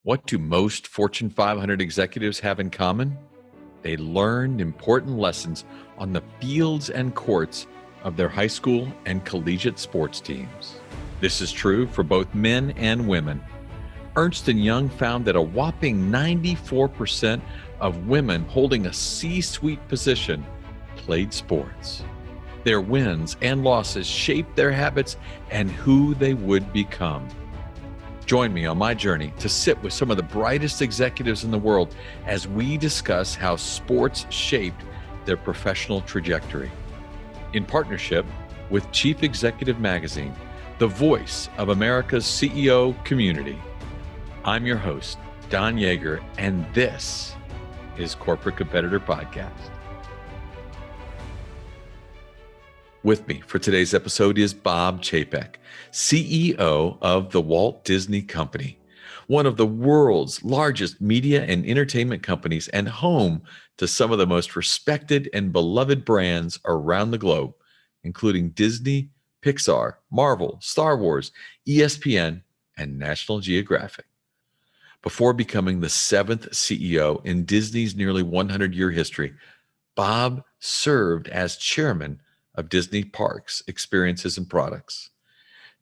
What do most Fortune 500 executives have in common? They learned important lessons on the fields and courts of their high school and collegiate sports teams. This is true for both men and women. Ernst & Young found that a whopping 94% of women holding a C-suite position played sports. Their wins and losses shaped their habits and who they would become. Join me on my journey to sit with some of the brightest executives in the world as we discuss how sports shaped their professional trajectory. In partnership with Chief Executive Magazine, the voice of America's CEO community, I'm your host, Don Yeager, and this is Corporate Competitor Podcast. With me for today's episode is Bob Chapek, CEO of the Walt Disney Company, one of the world's largest media and entertainment companies and home to some of the most respected and beloved brands around the globe, including Disney, Pixar, Marvel, Star Wars, ESPN, and National Geographic. Before becoming the seventh CEO in Disney's nearly 100-year history, Bob served as chairman of Disney Parks, Experiences, and Products.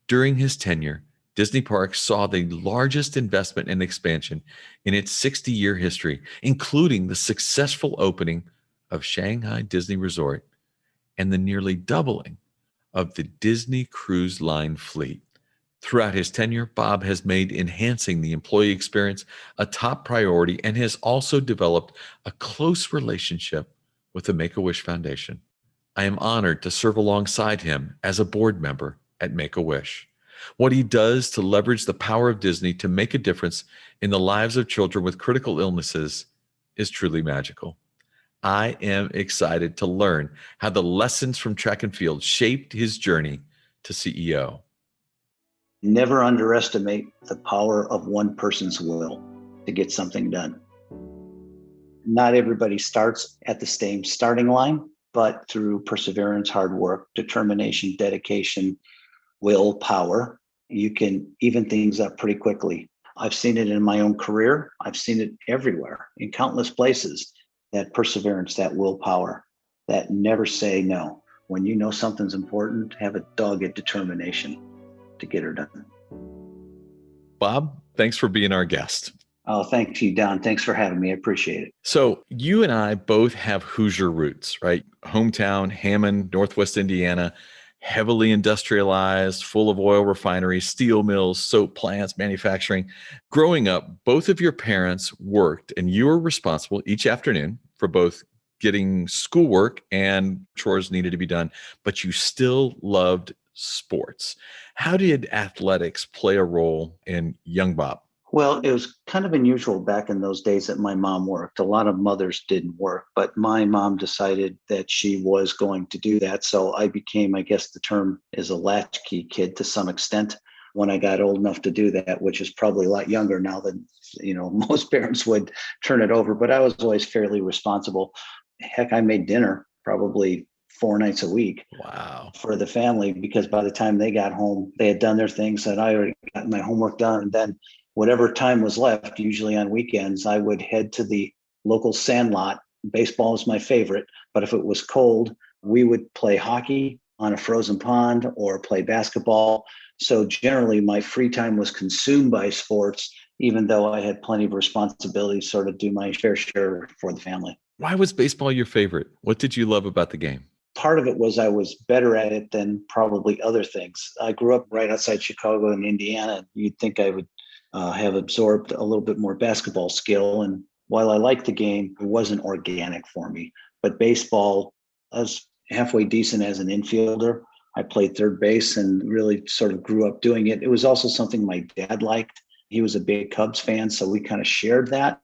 During his tenure, Disney Parks saw the largest investment and expansion in its 60-year history, including the successful opening of Shanghai Disney Resort and the nearly doubling of the Disney Cruise Line fleet. Throughout his tenure, Bob has made enhancing the employee experience a top priority and has also developed a close relationship with the Make-A-Wish Foundation. I am honored to serve alongside him as a board member at Make-A-Wish. What he does to leverage the power of Disney to make a difference in the lives of children with critical illnesses is truly magical. I am excited to learn how the lessons from track and field shaped his journey to CEO. Never underestimate the power of one person's will to get something done. Not everybody starts at the same starting line, but through perseverance, hard work, determination, dedication, willpower, you can even things up pretty quickly. I've seen it in my own career. I've seen it everywhere in countless places. That perseverance, that willpower, that never say no. When you know something's important, have a dogged determination to get her done. Bob, thanks for being our guest. Oh, thank you, Don. Thanks for having me. I appreciate it. So you and I both have Hoosier roots, right? Hometown, Hammond, Northwest Indiana, heavily industrialized, full of oil refineries, steel mills, soap plants, manufacturing. Growing up, both of your parents worked and you were responsible each afternoon for both getting schoolwork and chores needed to be done, but you still loved sports. How did athletics play a role in young Bob? Well, it was kind of unusual back in those days that my mom worked. A lot of mothers didn't work, but my mom decided that she was going to do that. So I became, I guess the term is a latchkey kid to some extent when I got old enough to do that, which is probably a lot younger now than, most parents would turn it over. But I was always fairly responsible. Heck, I made dinner probably 4 nights a week. Wow. For the family, because by the time they got home, they had done their things and I already got my homework done. And then whatever time was left, usually on weekends, I would head to the local sandlot. Baseball is my favorite, but if it was cold, we would play hockey on a frozen pond or play basketball. So generally my free time was consumed by sports, even though I had plenty of responsibilities, sort of do my fair share for the family. Why was baseball your favorite? What did you love about the game? Part of it was I was better at it than probably other things. I grew up right outside Chicago in Indiana. You'd think I would have absorbed a little bit more basketball skill. And while I liked the game, it wasn't organic for me. But baseball, I was halfway decent as an infielder. I played third base and really sort of grew up doing it. It was also something my dad liked. He was a big Cubs fan, so we kind of shared that.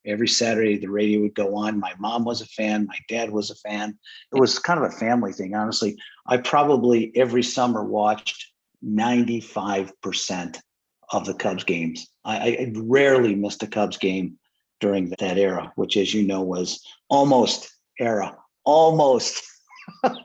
Every Saturday, the radio would go on. My mom was a fan. My dad was a fan. It was kind of a family thing, honestly. I probably every summer watched 95% of the Cubs games. I rarely missed a Cubs game during that era, which, as you know, was almost era. Almost.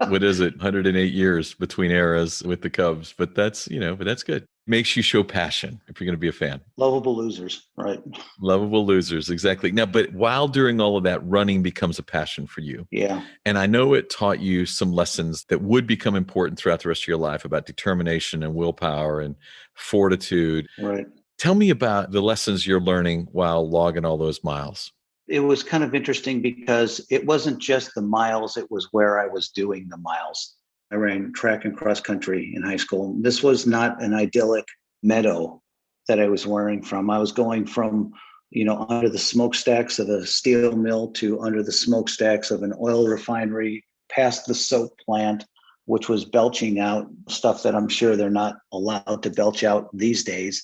What is it? 108 years between eras with the Cubs, but that's good. Makes you show passion if you're going to be a fan. Lovable losers, right? Lovable losers, exactly. Now, but while doing all of that, running becomes a passion for you. Yeah. And I know it taught you some lessons that would become important throughout the rest of your life about determination and willpower and fortitude. Right. Tell me about the lessons you're learning while logging all those miles. It was kind of interesting because it wasn't just the miles, it was where I was doing the miles. I ran track and cross country in high school. This was not an idyllic meadow that I was learning from. I was going from, under the smokestacks of a steel mill to under the smokestacks of an oil refinery, past the soap plant, which was belching out stuff that I'm sure they're not allowed to belch out these days.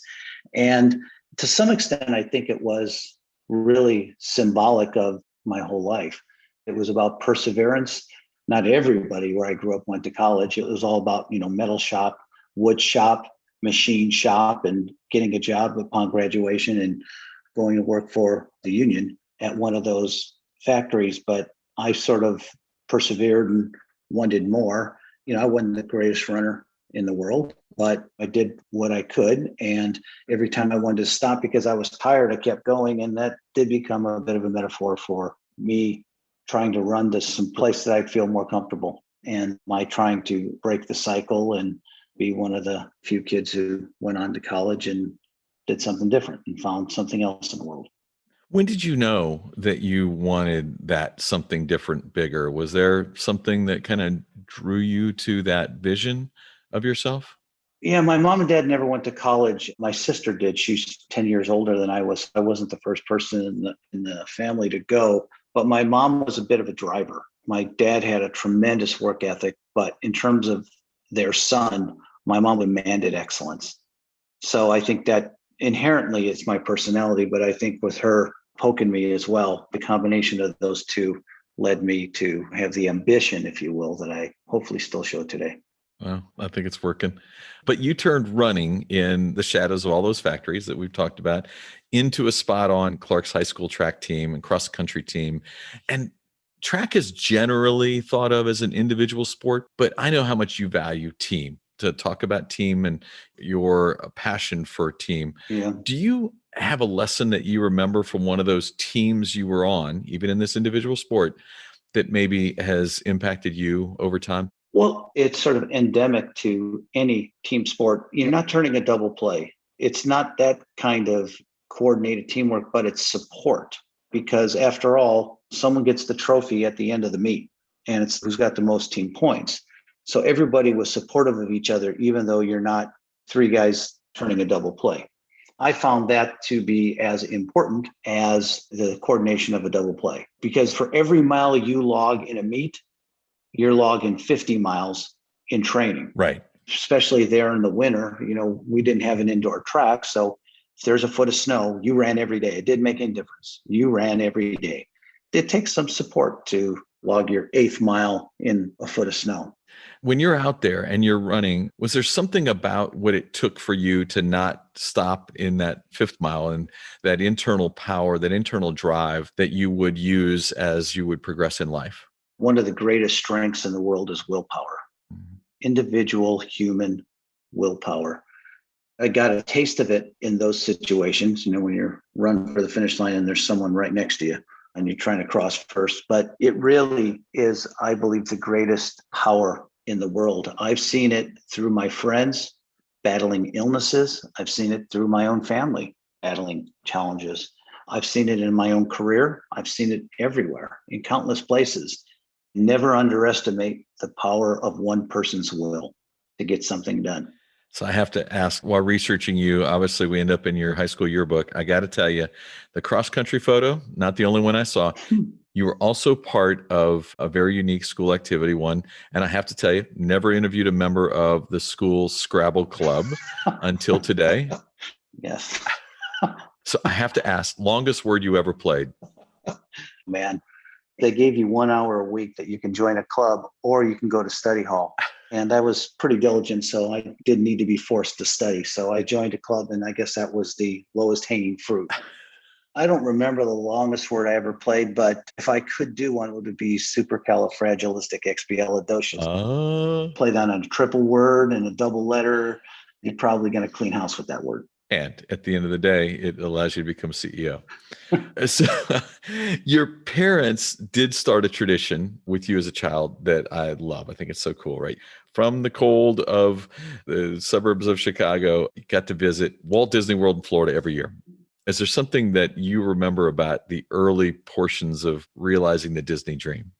And to some extent, I think it was really symbolic of my whole life. It was about perseverance. Not everybody where I grew up went to college. It was all about, metal shop, wood shop, machine shop, and getting a job upon graduation and going to work for the union at one of those factories. But I sort of persevered and wanted more. I wasn't the greatest runner in the world, but I did what I could. And every time I wanted to stop because I was tired, I kept going. And that did become a bit of a metaphor for me trying to run to some place that I feel more comfortable. And my trying to break the cycle and be one of the few kids who went on to college and did something different and found something else in the world. When did you know that you wanted that something different, bigger? Was there something that kind of drew you to that vision of yourself? Yeah, my mom and dad never went to college. My sister did. She's 10 years older than I was. I wasn't the first person in the family to go, but my mom was a bit of a driver. My dad had a tremendous work ethic, but in terms of their son, my mom demanded excellence. So I think that inherently it's my personality, but I think with her poking me as well, the combination of those two led me to have the ambition, if you will, that I hopefully still show today. Well, I think it's working. But you turned running in the shadows of all those factories that we've talked about into a spot on Clark's high school track team and cross country team. And track is generally thought of as an individual sport, but I know how much you value team. To talk about team and your passion for team. Yeah. Do you have a lesson that you remember from one of those teams you were on, even in this individual sport, that maybe has impacted you over time? Well, it's sort of endemic to any team sport. You're not turning a double play. It's not that kind of coordinated teamwork, but it's support. Because after all, someone gets the trophy at the end of the meet, and it's who's got the most team points. So everybody was supportive of each other, even though you're not three guys turning a double play. I found that to be as important as the coordination of a double play, because for every mile you log in a meet, you're logging 50 miles in training. Right. Especially there in the winter, we didn't have an indoor track. So if there's a foot of snow, you ran every day. It didn't make any difference. You ran every day. It takes some support to log your 8th mile in a foot of snow. When you're out there and you're running, was there something about what it took for you to not stop in that 5th mile and that internal power, that internal drive that you would use as you would progress in life? One of the greatest strengths in the world is willpower, individual human willpower. I got a taste of it in those situations, when you're running for the finish line and there's someone right next to you and you're trying to cross first. But it really is, I believe, the greatest power in the world. I've seen it through my friends battling illnesses. I've seen it through my own family battling challenges. I've seen it in my own career. I've seen it everywhere in countless places. Never underestimate the power of one person's will to get something done. So I have to ask, while researching you, obviously we end up in your high school yearbook. I got to tell you, the cross country photo, not the only one I saw. You were also part of a very unique school activity one. And I have to tell you, never interviewed a member of the school Scrabble club until today. Yes. So I have to ask, longest word you ever played? Man, they gave you 1 hour a week that you can join a club or you can go to study hall. And I was pretty diligent, so I didn't need to be forced to study. So I joined a club, and I guess that was the lowest hanging fruit. I don't remember the longest word I ever played, but if I could do one, it would be supercalifragilisticexpialidocious. Play that on a triple word and a double letter. you're probably going to clean house with that word. And at the end of the day, it allows you to become CEO. So your parents did start a tradition with you as a child that I love. I think it's so cool, right? From the cold of the suburbs of Chicago, you got to visit Walt Disney World in Florida every year. Is there something that you remember about the early portions of realizing the Disney dream?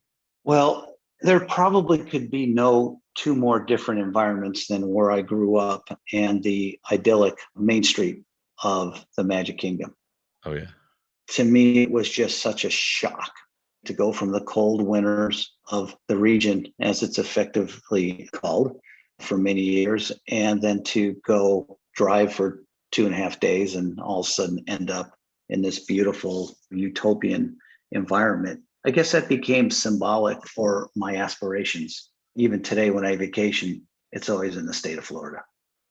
Well, there probably could be no two more different environments than where I grew up and the idyllic Main Street of the Magic Kingdom. Oh, yeah. To me, it was just such a shock to go from the cold winters of the region, as it's effectively called, for many years, and then to go drive for 2.5 days and all of a sudden end up in this beautiful utopian environment. I guess that became symbolic for my aspirations. Even today, when I vacation, it's always in the state of Florida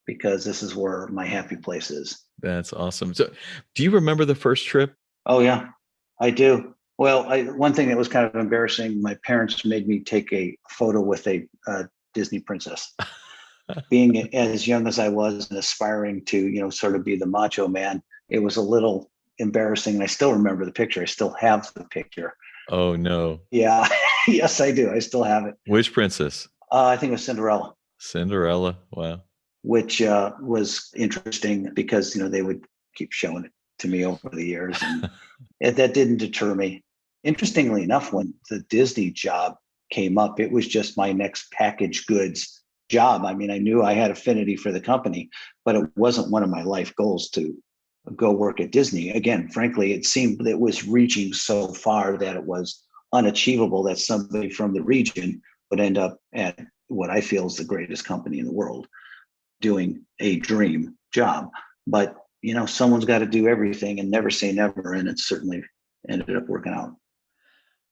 because this is where my happy place is. That's awesome. So do you remember the first trip? Oh, yeah, I do. Well, one thing that was kind of embarrassing, my parents made me take a photo with a Disney princess. Being as young as I was and aspiring to, sort of be the macho man, it was a little embarrassing. And I still remember the picture. I still have the picture. Oh, no. Yeah, yes, I do. I still have it. Which princess? I think it was Cinderella. Cinderella. Wow. Which was interesting because, they would keep showing it to me over the years. And that didn't deter me. Interestingly enough, when the Disney job came up, it was just my next packaged goods job. I mean, I knew I had affinity for the company, but it wasn't one of my life goals to go work at Disney. Again, frankly, it seemed that it was reaching so far that it was unachievable that somebody from the region would end up at what I feel is the greatest company in the world doing a dream job. But, someone's got to do everything and never say never. And it certainly ended up working out.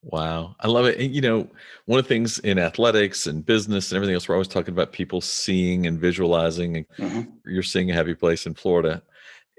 Wow. I love it. And, one of the things in athletics and business and everything else, we're always talking about people seeing and visualizing. And you're seeing a happy place in Florida.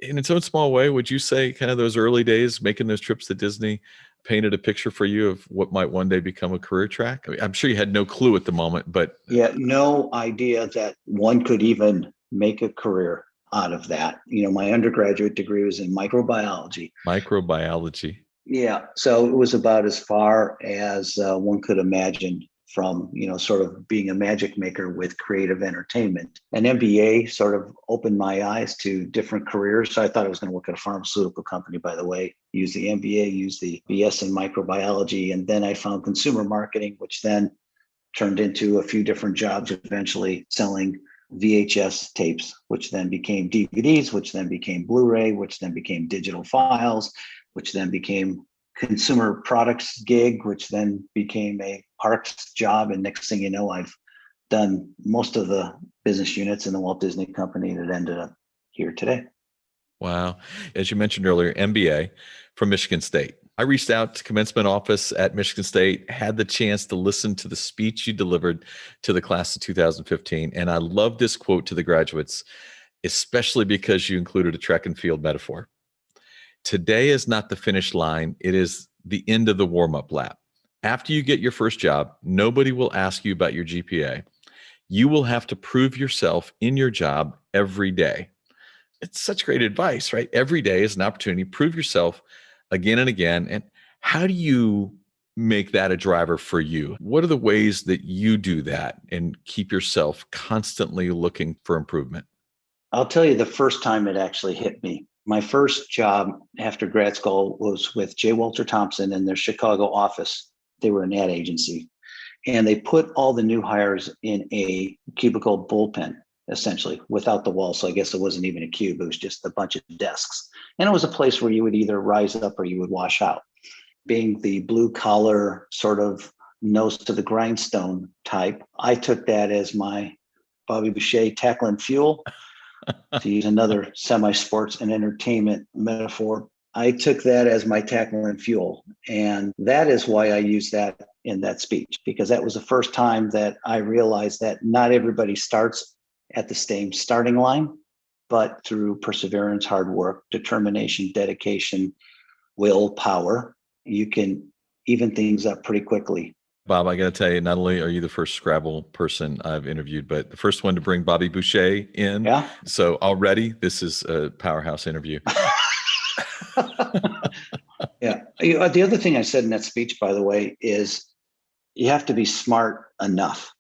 In its own small way, would you say kind of those early days, making those trips to Disney, painted a picture for you of what might one day become a career track? I mean, I'm sure you had no clue at the moment, but. Yeah, no idea that one could even make a career out of that. My undergraduate degree was in microbiology. Microbiology. Yeah. So it was about as far as one could imagine from, sort of being a magic maker with creative entertainment. An MBA sort of opened my eyes to different careers. So I thought I was going to work at a pharmaceutical company, by the way, use the MBA, use the BS in microbiology. And then I found consumer marketing, which then turned into a few different jobs, eventually selling VHS tapes, which then became DVDs, which then became Blu-ray, which then became digital files, which then became consumer products gig, which then became a parks job. And next thing you know, I've done most of the business units in the Walt Disney Company that ended up here today. Wow. As you mentioned earlier, MBA from Michigan State. I reached out to commencement office at Michigan State, had the chance to listen to the speech you delivered to the class of 2015. And I love this quote to the graduates, especially because you included a track and field metaphor. Today is not the finish line. It is the end of the warm-up lap. After you get your first job, nobody will ask you about your GPA. You will have to prove yourself in your job every day. It's such great advice, right? Every day is an opportunity to prove yourself again and again. And how do you make that a driver for you? What are the ways that you do that and keep yourself constantly looking for improvement? I'll tell you the first time it actually hit me. My first job after grad school was with J. Walter Thompson in their Chicago office. They were an ad agency. And they put all the new hires in a cubicle bullpen, essentially, without the wall. So I guess it wasn't even a cube. It was just a bunch of desks. And it was a place where you would either rise up or you would wash out. Being the blue collar sort of nose to the grindstone type, I took that as my Bobby Boucher tackling fuel. To use another semi-sports and entertainment metaphor, I took that as my tackling fuel. And that is why I used that in that speech, because that was the first time that I realized that not everybody starts at the same starting line, but through perseverance, hard work, determination, dedication, willpower, you can even things up pretty quickly. Bob, I got to tell you, not only are you the first Scrabble person I've interviewed, but the first one to bring Bobby Boucher in. Yeah. So already this is a powerhouse interview. Yeah. The other thing I said in that speech, by the way, is you have to be smart enough,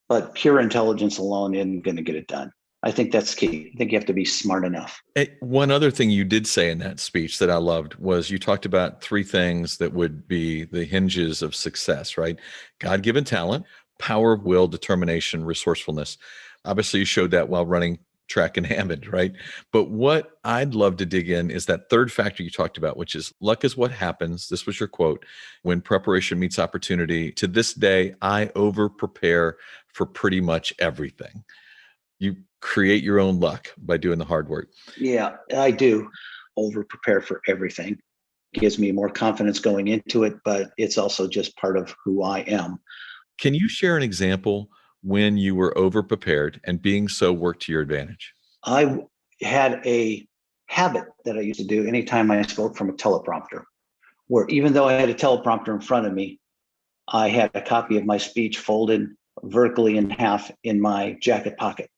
but pure intelligence alone isn't going to get it done. I think that's key. I think you have to be smart enough. One other thing you did say in that speech that I loved was you talked about three things that would be the hinges of success, right? God-given talent, power of will, determination, resourcefulness. Obviously, you showed that while running track in Hammond, right? But what I'd love to dig in is that third factor you talked about, which is luck is what happens. This was your quote, when preparation meets opportunity. To this day, I over prepare for pretty much everything. You create your own luck by doing the hard work. Yeah, I do over prepare for everything. It gives me more confidence going into it, but it's also just part of who I am. Can you share an example when you were over prepared and being so worked to your advantage? I had a habit that I used to do anytime I spoke from a teleprompter, where even though I had a teleprompter in front of me, I had a copy of my speech folded vertically in half in my jacket pocket,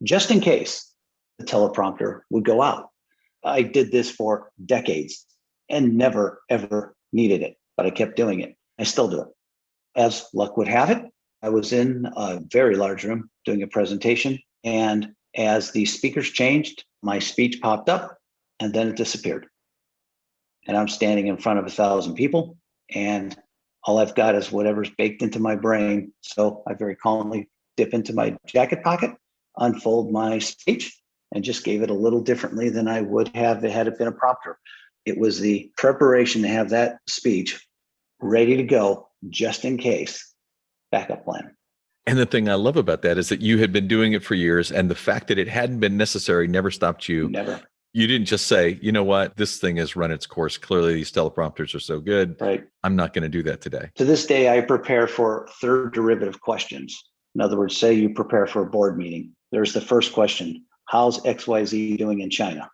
just in case the teleprompter would go out. I did this for decades and never, ever needed it, but I kept doing it. I still do it. As luck would have it, I was in a very large room doing a presentation. And as the speakers changed, my speech popped up and then it disappeared. And I'm standing in front of 1,000 people, and all I've got is whatever's baked into my brain. So I very calmly dip into my jacket pocket, unfold my speech, and just gave it a little differently than I would have had it been a prompter. It was the preparation to have that speech ready to go just in case, backup plan. And the thing I love about that is that you had been doing it for years, and the fact that it hadn't been necessary never stopped you. Never. You didn't just say, you know what, this thing has run its course. Clearly, these teleprompters are so good. Right. I'm not going to do that today. To this day, I prepare for third derivative questions. In other words, say you prepare for a board meeting. There's the first question: how's XYZ doing in China?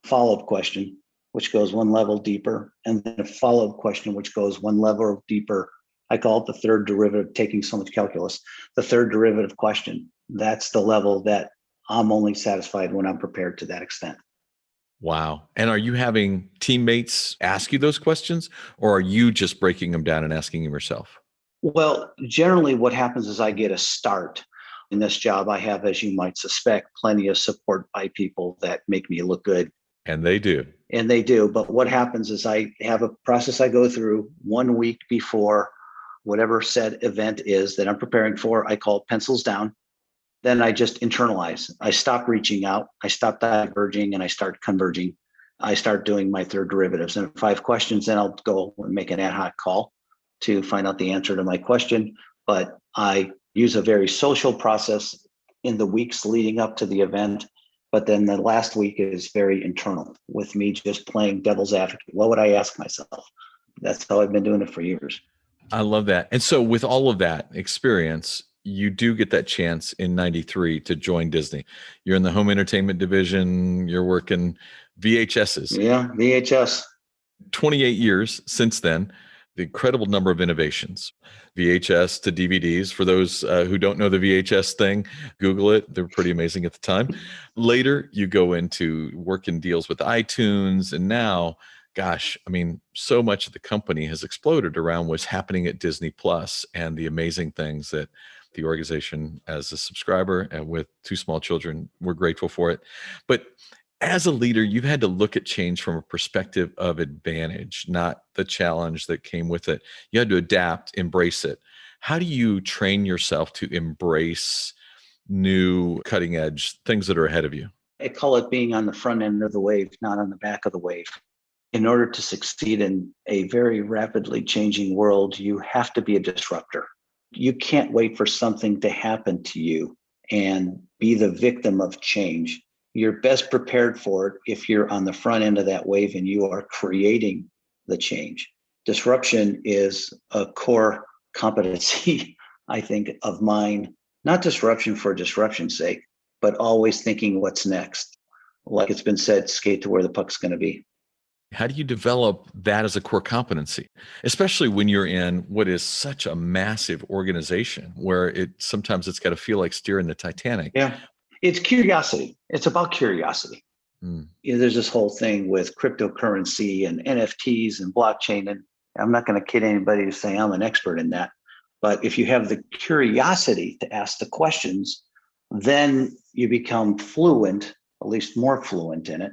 Follow-up question, which goes one level deeper, and then a follow-up question, which goes one level deeper. I call it the third derivative, taking so much calculus. The third derivative question, that's the level that I'm only satisfied when I'm prepared to that extent. Wow. And are you having teammates ask you those questions, or are you just breaking them down and asking them yourself? Well, generally what happens is I get a start. In this job, I have, as you might suspect, plenty of support by people that make me look good. And they do. And they do. But what happens is I have a process I go through 1 week before whatever said event is that I'm preparing for. I call it pencils down. Then I just internalize. I stop reaching out. I stop diverging and I start converging. I start doing my third derivatives. And if I have questions, then I'll go and make an ad hoc call to find out the answer to my question. But I use a very social process in the weeks leading up to the event. But then the last week is very internal, with me just playing devil's advocate. What would I ask myself? That's how I've been doing it for years. I love that. And so with all of that experience, you do get that chance in 93 to join Disney. You're in the home entertainment division, you're working VHSs. Yeah, VHS. 28 years since then, the incredible number of innovations, VHS to DVDs. For those who don't know the VHS thing, Google it. They're pretty amazing at the time. Later, you go into working deals with iTunes. And now, gosh, I mean, so much of the company has exploded around what's happening at Disney Plus and the amazing things that the organization, as a subscriber and with two small children, we're grateful for it. But as a leader, you've had to look at change from a perspective of advantage, not the challenge that came with it. You had to adapt, embrace it. How do you train yourself to embrace new cutting edge things that are ahead of you? I call it being on the front end of the wave, not on the back of the wave. In order to succeed in a very rapidly changing world, you have to be a disruptor. You can't wait for something to happen to you and be the victim of change. You're best prepared for it if you're on the front end of that wave and you are creating the change. Disruption is a core competency, I think, of mine. Not disruption for disruption's sake, but always thinking what's next. Like it's been said, skate to where the puck's going to be. How do you develop that as a core competency, especially when you're in what is such a massive organization where sometimes it's got to feel like steering the Titanic? Yeah. It's curiosity. It's about curiosity. Mm. There's this whole thing with cryptocurrency and NFTs and blockchain. And I'm not going to kid anybody to say I'm an expert in that. But if you have the curiosity to ask the questions, then you become fluent, at least more fluent in it.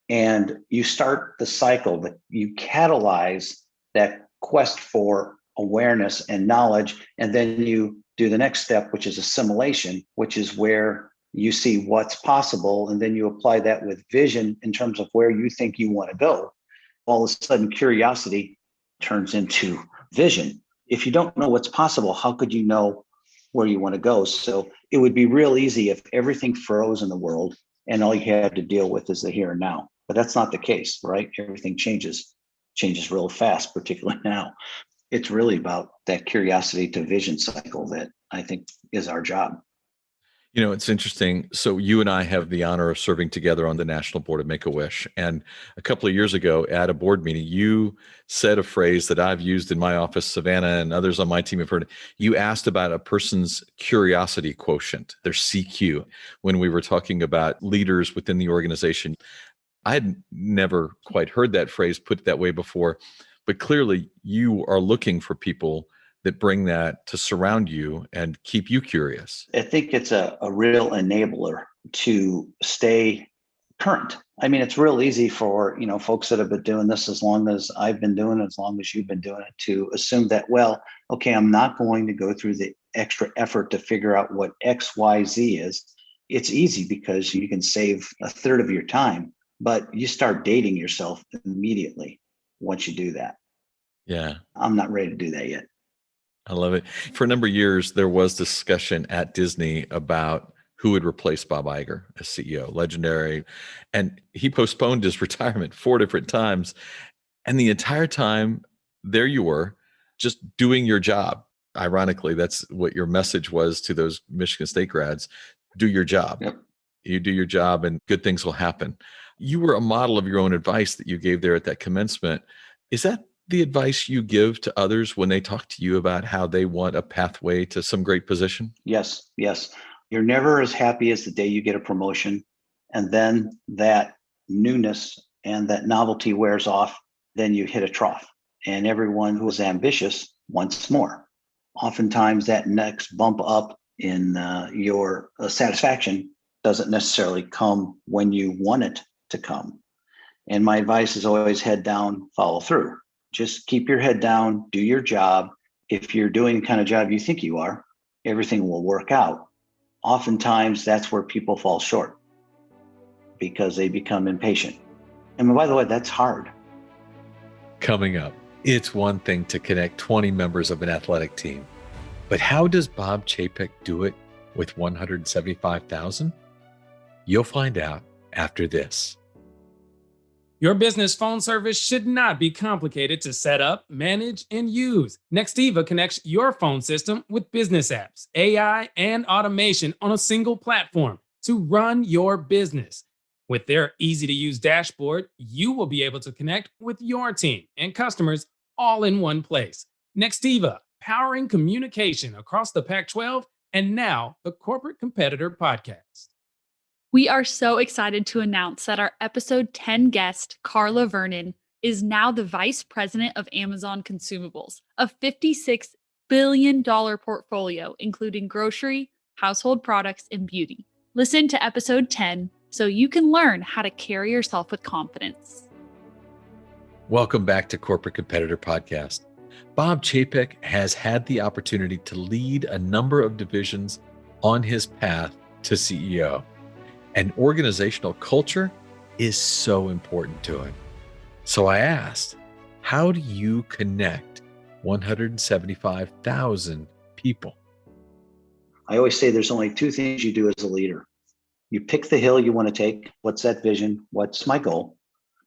And you start the cycle that you catalyze that quest for awareness and knowledge. And then you do the next step, which is assimilation, which is where you see what's possible. And then you apply that with vision in terms of where you think you want to go. All of a sudden, curiosity turns into vision. If you don't know what's possible, how could you know where you want to go? So it would be real easy if everything froze in the world and all you have to deal with is the here and now. But that's not the case, right? Everything changes real fast, particularly now. It's really about that curiosity to vision cycle that I think is our job. It's interesting. So you and I have the honor of serving together on the National Board of Make-A-Wish. And a couple of years ago at a board meeting, you said a phrase that I've used in my office, Savannah and others on my team have heard it. You asked about a person's curiosity quotient, their CQ, when we were talking about leaders within the organization. I had never quite heard that phrase put that way before, but clearly you are looking for people that bring that to surround you and keep you curious. I think it's a real enabler to stay current. I mean, it's real easy for, folks that have been doing this as long as I've been doing it, as long as you've been doing it, to assume that, well, okay, I'm not going to go through the extra effort to figure out what XYZ is. It's easy because you can save a third of your time, but you start dating yourself immediately once you do that. Yeah. I'm not ready to do that yet. I love it. For a number of years, there was discussion at Disney about who would replace Bob Iger as CEO, legendary. And he postponed his retirement 4 different times. And the entire time, there you were, just doing your job. Ironically, that's what your message was to those Michigan State grads. Do your job. Yep. You do your job and good things will happen. You were a model of your own advice that you gave there at that commencement. Is that the advice you give to others when they talk to you about how they want a pathway to some great position? Yes. You're never as happy as the day you get a promotion. And then that newness and that novelty wears off. Then you hit a trough. And everyone who is ambitious wants more. Oftentimes, that next bump up in your satisfaction doesn't necessarily come when you want it to come. And my advice is always head down, follow through. Just keep your head down, do your job. If you're doing the kind of job you think you are, everything will work out. Oftentimes, that's where people fall short because they become impatient. And by the way, that's hard. Coming up, it's one thing to connect 20 members of an athletic team, but how does Bob Chapek do it with 175,000? You'll find out after this. Your business phone service should not be complicated to set up, manage, and use. Nextiva connects your phone system with business apps, AI, and automation on a single platform to run your business. With their easy-to-use dashboard, you will be able to connect with your team and customers all in one place. Nextiva, powering communication across the Pac-12 and now the Corporate Competitor Podcast. We are so excited to announce that our episode 10 guest, Carla Vernon, is now the Vice President of Amazon Consumables, a $56 billion portfolio, including grocery, household products, and beauty. Listen to episode 10 so you can learn how to carry yourself with confidence. Welcome back to Corporate Competitor Podcast. Bob Chapek has had the opportunity to lead a number of divisions on his path to CEO. And organizational culture is so important to him. So I asked, how do you connect 175,000 people? I always say there's only 2 things you do as a leader. You pick the hill you want to take. What's that vision? What's my goal?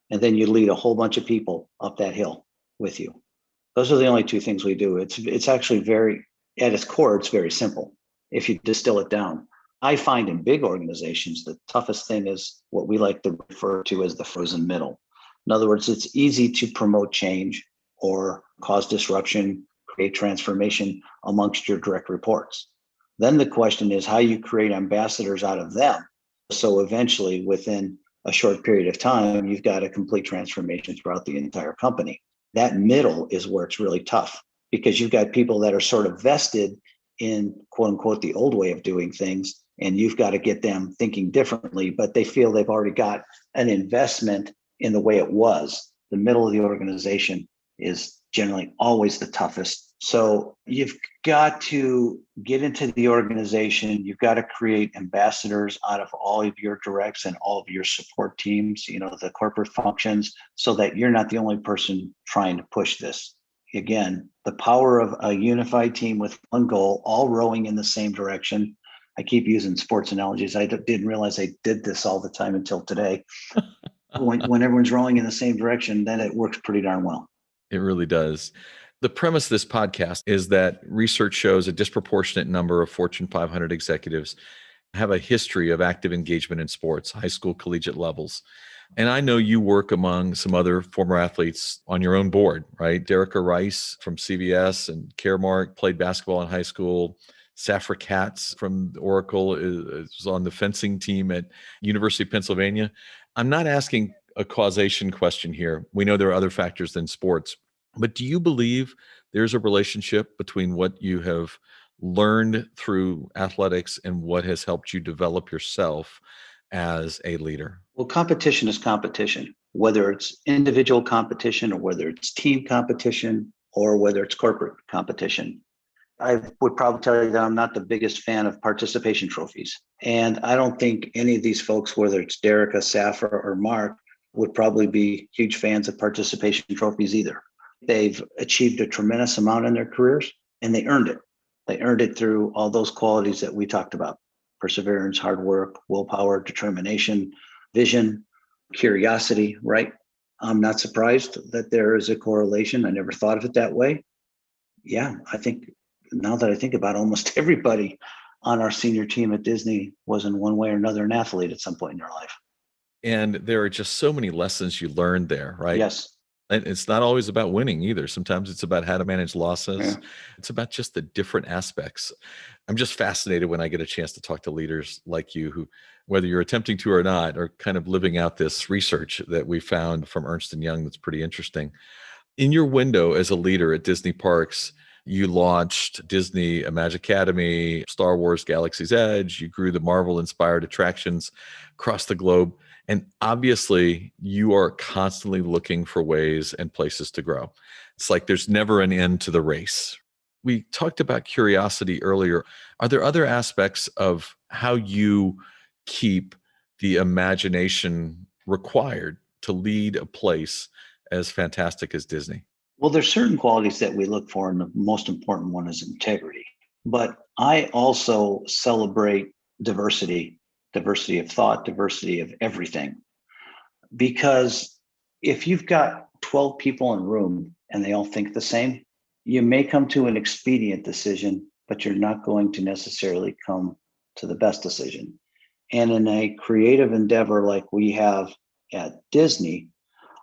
And then you lead a whole bunch of people up that hill with you. Those are the only 2 things we do. It's actually at its core, it's very simple if you distill it down. I find in big organizations, the toughest thing is what we like to refer to as the frozen middle. In other words, it's easy to promote change or cause disruption, create transformation amongst your direct reports. Then the question is how you create ambassadors out of them. So eventually, within a short period of time, you've got a complete transformation throughout the entire company. That middle is where it's really tough because you've got people that are sort of vested in quote unquote the old way of doing things. And you've got to get them thinking differently, but they feel they've already got an investment in the way it was. The middle of the organization is generally always the toughest. So you've got to get into the organization. You've got to create ambassadors out of all of your directs and all of your support teams, the corporate functions, so that you're not the only person trying to push this. Again, the power of a unified team with one goal, all rowing in the same direction. I keep using sports analogies. I didn't realize I did this all the time until today. When everyone's rowing in the same direction, then it works pretty darn well. It really does. The premise of this podcast is that research shows a disproportionate number of Fortune 500 executives have a history of active engagement in sports, high school, collegiate levels. And I know you work among some other former athletes on your own board, right? Derica Rice from CVS and Caremark played basketball in high school. Safra Katz from Oracle is on the fencing team at University of Pennsylvania. I'm not asking a causation question here. We know there are other factors than sports, but do you believe there's a relationship between what you have learned through athletics and what has helped you develop yourself as a leader? Well, competition is competition, whether it's individual competition or whether it's team competition or whether it's corporate competition. I would probably tell you that I'm not the biggest fan of participation trophies. And I don't think any of these folks, whether it's Derica, Safra, or Mark, would probably be huge fans of participation trophies either. They've achieved a tremendous amount in their careers and they earned it. They earned it through all those qualities that we talked about: perseverance, hard work, willpower, determination, vision, curiosity, right? I'm not surprised that there is a correlation. I never thought of it that way. Yeah, I think now that I think about it, almost everybody on our senior team at Disney was in one way or another an athlete at some point in their life. And there are just so many lessons you learned there, right? Yes. And it's not always about winning either. Sometimes it's about how to manage losses. Yeah. It's about just the different aspects. I'm just fascinated when I get a chance to talk to leaders like you who, whether you're attempting to or not, are kind of living out this research that we found from Ernst & Young that's pretty interesting. In your window as a leader at Disney Parks, you launched Disney Magic Academy, Star Wars Galaxy's Edge. You grew the Marvel-inspired attractions across the globe. And obviously, you are constantly looking for ways and places to grow. It's like there's never an end to the race. We talked about curiosity earlier. Are there other aspects of how you keep the imagination required to lead a place as fantastic as Disney? Well, there's certain qualities that we look for, and the most important one is integrity. But I also celebrate diversity of thought, diversity of everything. Because if you've got 12 people in a room and they all think the same, you may come to an expedient decision, but you're not going to necessarily come to the best decision. And in a creative endeavor like we have at Disney,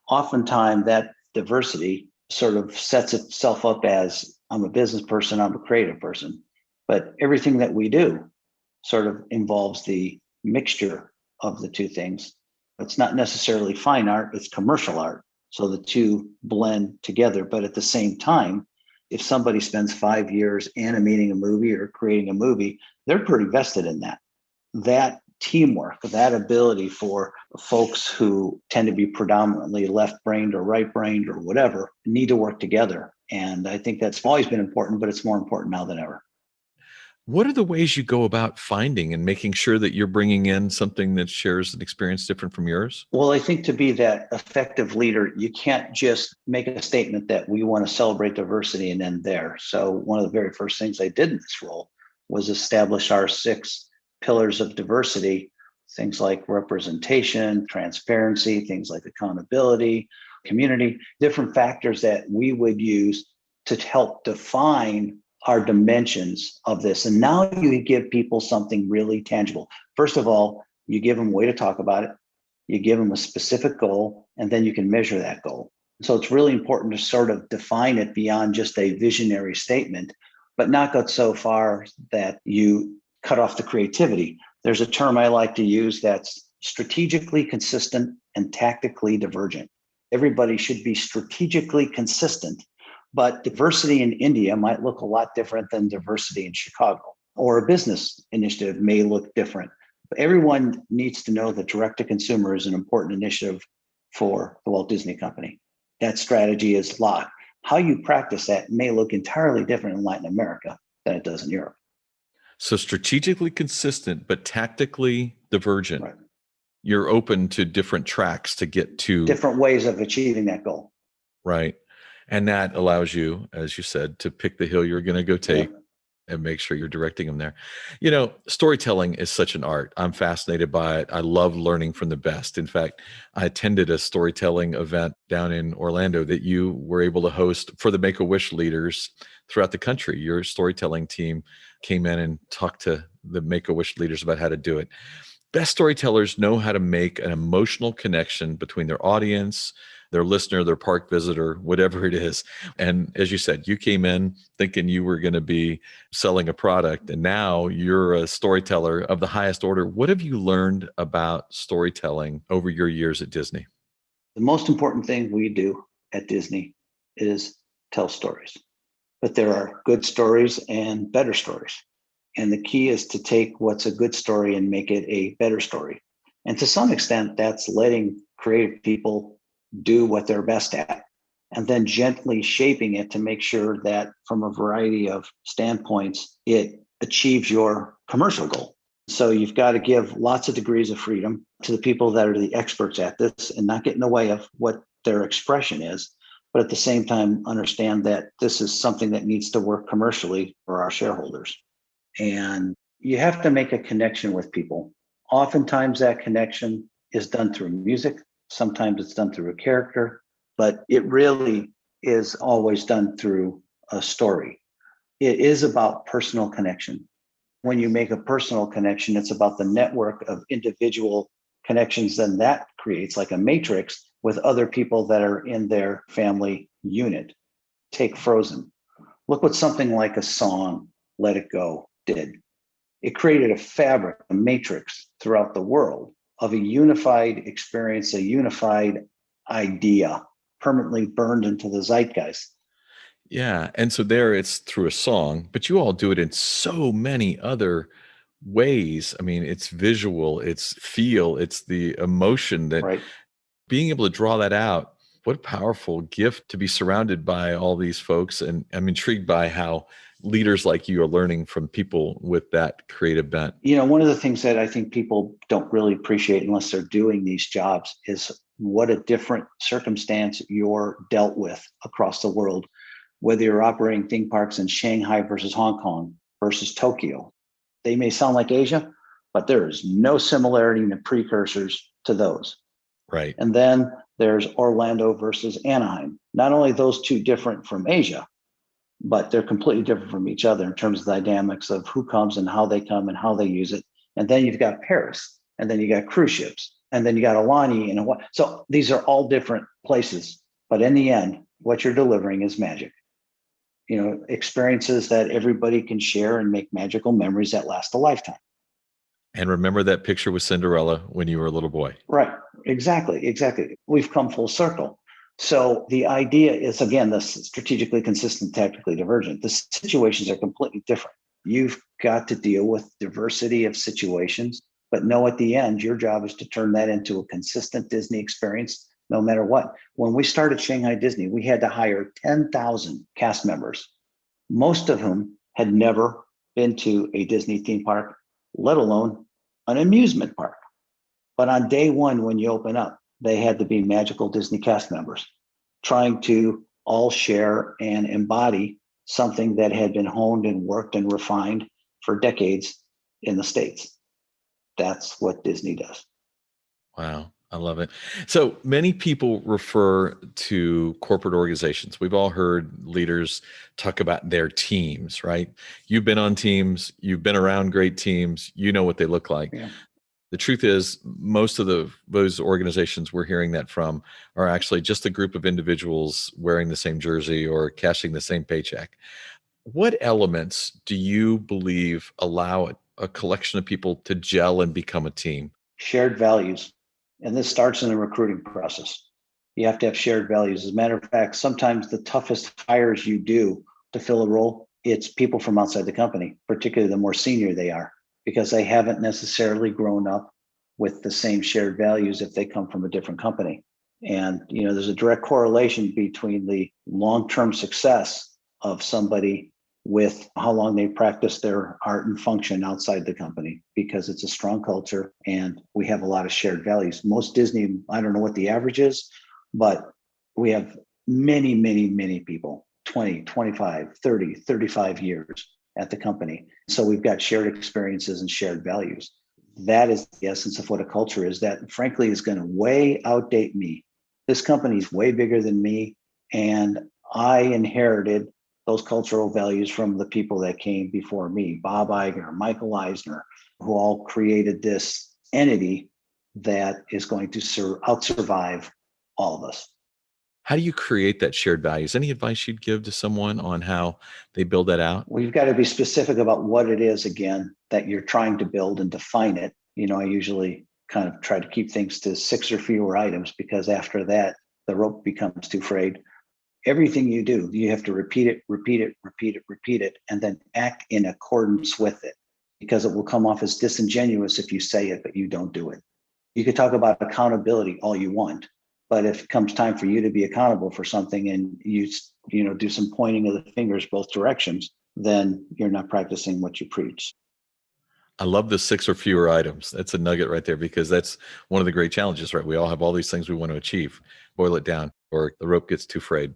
oftentimes that diversity sort of sets itself up as I'm a business person, I'm a creative person. But everything that we do sort of involves the mixture of the two things. It's not necessarily fine art, it's commercial art. So the two blend together. But at the same time, if somebody spends 5 years animating a movie or creating a movie, they're pretty vested in that. That teamwork, that ability for folks who tend to be predominantly left-brained or right-brained or whatever need to work together. And I think that's always been important, but it's more important now than ever. What are the ways you go about finding and making sure that you're bringing in something that shares an experience different from yours? Well, I think to be that effective leader, you can't just make a statement that we want to celebrate diversity and end there. So one of the very first things I did in this role was establish our 6 pillars of diversity, things like representation, transparency, things like accountability, community, different factors that we would use to help define our dimensions of this. And now you give people something really tangible. First of all, you give them a way to talk about it. You give them a specific goal and then you can measure that goal. So it's really important to sort of define it beyond just a visionary statement, but not go so far that you cut off the creativity. There's a term I like to use that's strategically consistent and tactically divergent. Everybody should be strategically consistent, but diversity in India might look a lot different than diversity in Chicago, or a business initiative may look different. But everyone needs to know that direct to consumer is an important initiative for the Walt Disney Company. That strategy is locked. How you practice that may look entirely different in Latin America than it does in Europe. So strategically consistent, but tactically divergent. Right. You're open to different tracks to get to different ways of achieving that goal. Right. And that allows you, as you said, to pick the hill you're going to go take. Yeah. And make sure you're directing them there. You know, storytelling is such an art. I'm fascinated by it. I love learning from the best. In fact, I attended a storytelling event down in Orlando that you were able to host for the Make-A-Wish leaders throughout the country. Your storytelling team came in and talked to the Make-A-Wish leaders about how to do it. Best storytellers know how to make an emotional connection between their audience, their listener, their park visitor, whatever it is. And as you said, you came in thinking you were going to be selling a product, and now you're a storyteller of the highest order. What have you learned about storytelling over your years at Disney? The most important thing we do at Disney is tell stories. But there are good stories and better stories. And the key is to take what's a good story and make it a better story. And to some extent, that's letting creative people do what they're best at, and then gently shaping it to make sure that from a variety of standpoints, it achieves your commercial goal. So you've got to give lots of degrees of freedom to the people that are the experts at this and not get in the way of what their expression is, but at the same time, understand that this is something that needs to work commercially for our shareholders. And you have to make a connection with people. Oftentimes that connection is done through music. Sometimes it's done through a character, but it really is always done through a story. It is about personal connection. When you make a personal connection, it's about the network of individual connections. Then that creates like a matrix with other people that are in their family unit. Take Frozen. Look what something like a song, Let It Go, did. It created a fabric, a matrix throughout the world of a unified experience, a unified idea permanently burned into the zeitgeist. Yeah. And so there it's through a song, but you all do it in so many other ways. I mean, it's visual, it's feel, it's the emotion that Right. being able to draw that out. What a powerful gift to be surrounded by all these folks. And I'm intrigued by how leaders like you are learning from people with that creative bent. You know, one of the things that I think people don't really appreciate unless they're doing these jobs is what a different circumstance you're dealt with across the world, whether you're operating theme parks in Shanghai versus Hong Kong versus Tokyo. They may sound like Asia, but there is no similarity in the precursors to those. Right. And then there's Orlando versus Anaheim. Not only those two different from Asia, but they're completely different from each other in terms of the dynamics of who comes and how they come and how they use it. And then you've got Paris, and then you got cruise ships, and then you got Alani and Hawaii. So these are all different places, but in the end, what you're delivering is magic. You know, experiences that everybody can share and make magical memories that last a lifetime. And remember that picture with Cinderella when you were a little boy. Right. Exactly. We've come full circle. So the idea is, again, this strategically consistent, tactically divergent. The situations are completely different. You've got to deal with diversity of situations, but know at the end, your job is to turn that into a consistent Disney experience, no matter what. When we started Shanghai Disney, we had to hire 10,000 cast members, most of whom had never been to a Disney theme park, let alone an amusement park. But on day one, when you open up, they had to be magical Disney cast members, trying to all share and embody something that had been honed and worked and refined for decades in the States. That's what Disney does. Wow. I love it. So many people refer to corporate organizations. We've all heard leaders talk about their teams, right? You've been on teams, you've been around great teams, you know what they look like. Yeah. The truth is, most of those organizations we're hearing that from are actually just a group of individuals wearing the same jersey or cashing the same paycheck. What elements do you believe allow a collection of people to gel and become a team? Shared values. And this starts in the recruiting process. You have to have shared values. As a matter of fact, sometimes the toughest hires you do to fill a role, it's people from outside the company, particularly the more senior they are, because they haven't necessarily grown up with the same shared values if they come from a different company. And, there's a direct correlation between the long-term success of somebody with how long they practice their art and function outside the company, because it's a strong culture and we have a lot of shared values. Most Disney, I don't know what the average is, but we have many, many, many people, 20, 25, 30, 35 years at the company. So we've got shared experiences and shared values. That is the essence of what a culture is, that frankly is going to way outdate me. This company is way bigger than me, and I inherited those cultural values from the people that came before me, Bob Iger, Michael Eisner, who all created this entity that is going to out-survive all of us. How do you create that shared values? Any advice you'd give to someone on how they build that out? Well, you've got to be specific about what it is, again, that you're trying to build and define it. I usually kind of try to keep things to 6 or fewer items, because after that, the rope becomes too frayed. Everything you do, you have to repeat it, and then act in accordance with it, because it will come off as disingenuous if you say it, but you don't do it. You could talk about accountability all you want, but if it comes time for you to be accountable for something and you do some pointing of the fingers both directions, then you're not practicing what you preach. I love the 6 or fewer items. That's a nugget right there, because that's one of the great challenges, right? We all have all these things we want to achieve. Boil it down, or the rope gets too frayed.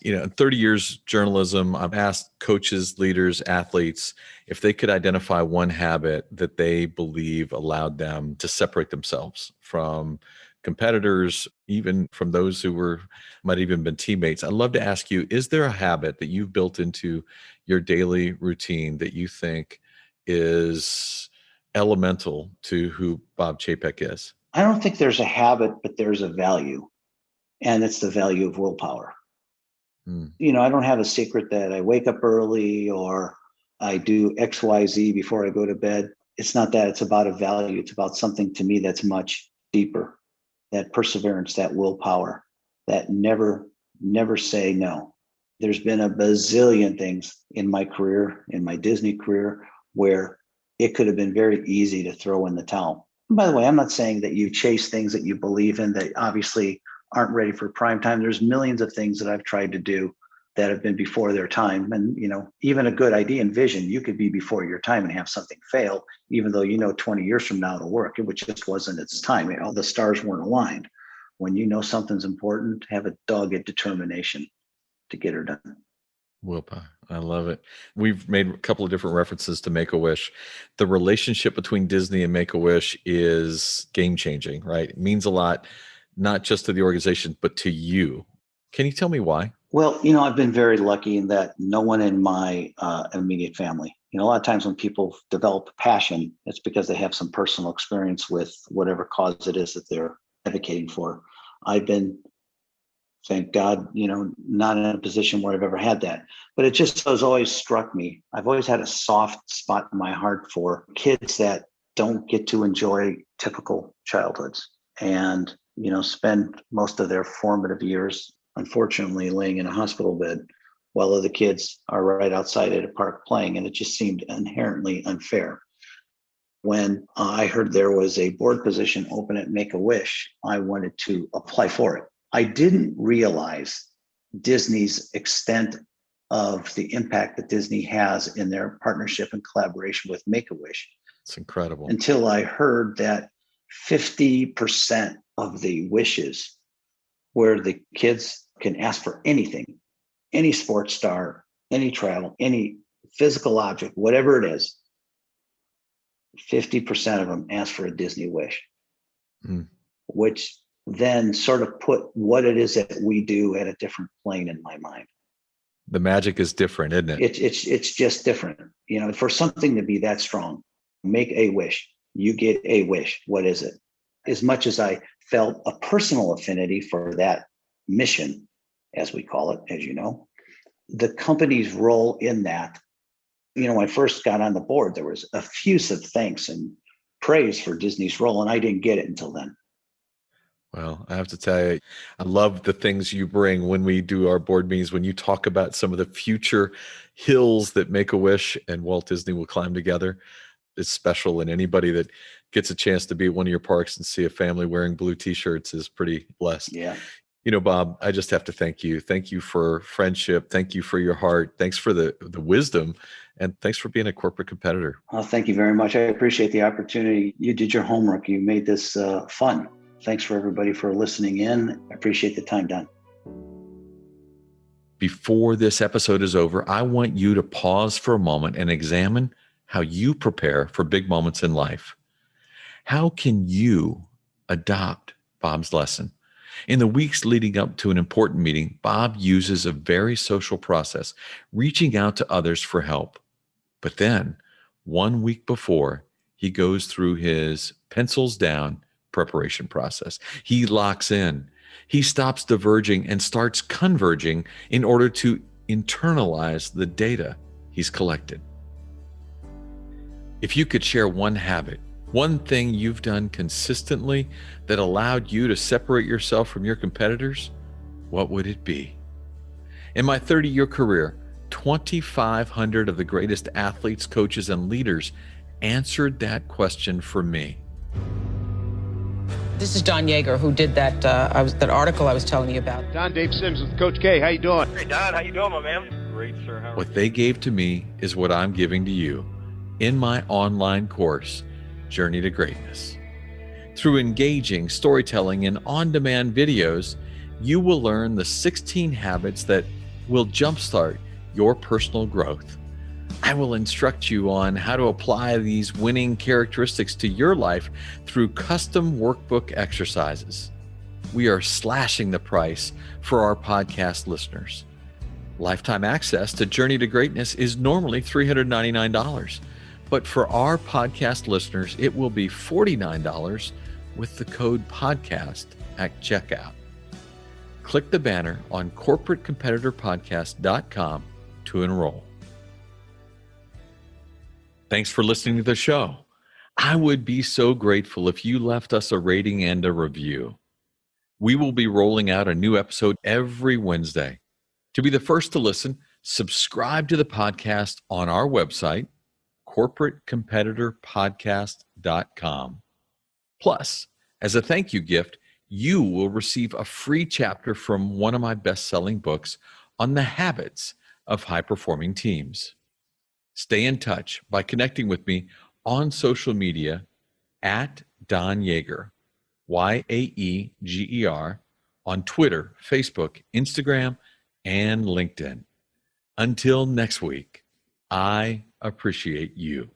In 30 years journalism, I've asked coaches, leaders, athletes if they could identify one habit that they believe allowed them to separate themselves from competitors, even from those who might even been teammates. I'd love to ask you, is there a habit that you've built into your daily routine that you think is elemental to who Bob Chapek is? I don't think there's a habit, but there's a value, and it's the value of willpower. I don't have a secret that I wake up early or I do XYZ before I go to bed. It's not that. It's about a value. It's about something to me that's much deeper. That perseverance, that willpower, that never say no. There's been a bazillion things in my career, in my Disney career, where it could have been very easy to throw in the towel. And by the way, I'm not saying that you chase things that you believe in that obviously aren't ready for prime time. There's millions of things that I've tried to do that have been before their time. And, even a good idea and vision, you could be before your time and have something fail, even though 20 years from now it'll work. It just wasn't its time. The stars weren't aligned. When something's important, have a dogged determination to get her done. Willpower. I love it. We've made a couple of different references to Make-A-Wish. The relationship between Disney and Make-A-Wish is game-changing, right? It means a lot, not just to the organization, but to you. Can you tell me why? Well, I've been very lucky in that no one in my immediate family, a lot of times when people develop passion, it's because they have some personal experience with whatever cause it is that they're advocating for. I've been, thank God, not in a position where I've ever had that. But it just has always struck me. I've always had a soft spot in my heart for kids that don't get to enjoy typical childhoods and, spend most of their formative years, unfortunately, laying in a hospital bed while other kids are right outside at a park playing. And it just seemed inherently unfair. When I heard there was a board position open at Make-A-Wish, I wanted to apply for it. I didn't realize Disney's extent of the impact that Disney has in their partnership and collaboration with Make-A-Wish. It's incredible. Until I heard that 50% of the wishes where the kids can ask for anything, any sports star, any travel, any physical object, whatever it is, 50% of them ask for a Disney wish, which then sort of put what it is that we do at a different plane in my mind. The magic is different, isn't it? It's just different. For something to be that strong, make a wish. you get a wish. What is it? As much as I felt a personal affinity for that mission, as we call it, as you know, the company's role in that, when I first got on the board, there was effusive thanks and praise for Disney's role, and I didn't get it until then. Well, I have to tell you, I love the things you bring when we do our board meetings, when you talk about some of the future hills that Make-A-Wish and Walt Disney will climb together. It's special, and anybody that gets a chance to be at one of your parks and see a family wearing blue t-shirts is pretty blessed. Yeah. Bob, I just have to thank you. Thank you for friendship. Thank you for your heart. Thanks for the wisdom, and thanks for being a corporate competitor. Oh, thank you very much. I appreciate the opportunity. You did your homework. You made this fun. Thanks for everybody for listening in. I appreciate the time, Don. Before this episode is over, I want you to pause for a moment and examine how you prepare for big moments in life. How can you adopt Bob's lesson? In the weeks leading up to an important meeting, Bob uses a very social process, reaching out to others for help. But then, 1 week before, he goes through his pencils down preparation process. He locks in. He stops diverging and starts converging in order to internalize the data he's collected. If you could share one habit, one thing you've done consistently that allowed you to separate yourself from your competitors, what would it be? In my 30-year career, 2,500 of the greatest athletes, coaches, and leaders answered that question for me. This is Don Yeager, who did that article I was telling you about. Don, Dave Sims with Coach K. How you doing? Hey, Don. How you doing, my man? Great, sir. How are What they gave to me is what I'm giving to you in my online course, Journey to Greatness. Through engaging storytelling and on-demand videos, you will learn the 16 habits that will jumpstart your personal growth. I will instruct you on how to apply these winning characteristics to your life through custom workbook exercises. We are slashing the price for our podcast listeners. Lifetime access to Journey to Greatness is normally $399. But for our podcast listeners, it will be $49 with the code podcast at checkout. Click the banner on corporatecompetitorpodcast.com to enroll. Thanks for listening to the show. I would be so grateful if you left us a rating and a review. We will be rolling out a new episode every Wednesday. To be the first to listen, subscribe to the podcast on our website, corporatecompetitorpodcast.com. Plus, as a thank you gift, you will receive a free chapter from one of my best-selling books on the habits of high-performing teams. Stay in touch by connecting with me on social media at Don Yeager, Yaeger, on Twitter, Facebook, Instagram, and LinkedIn. Until next week, I appreciate you.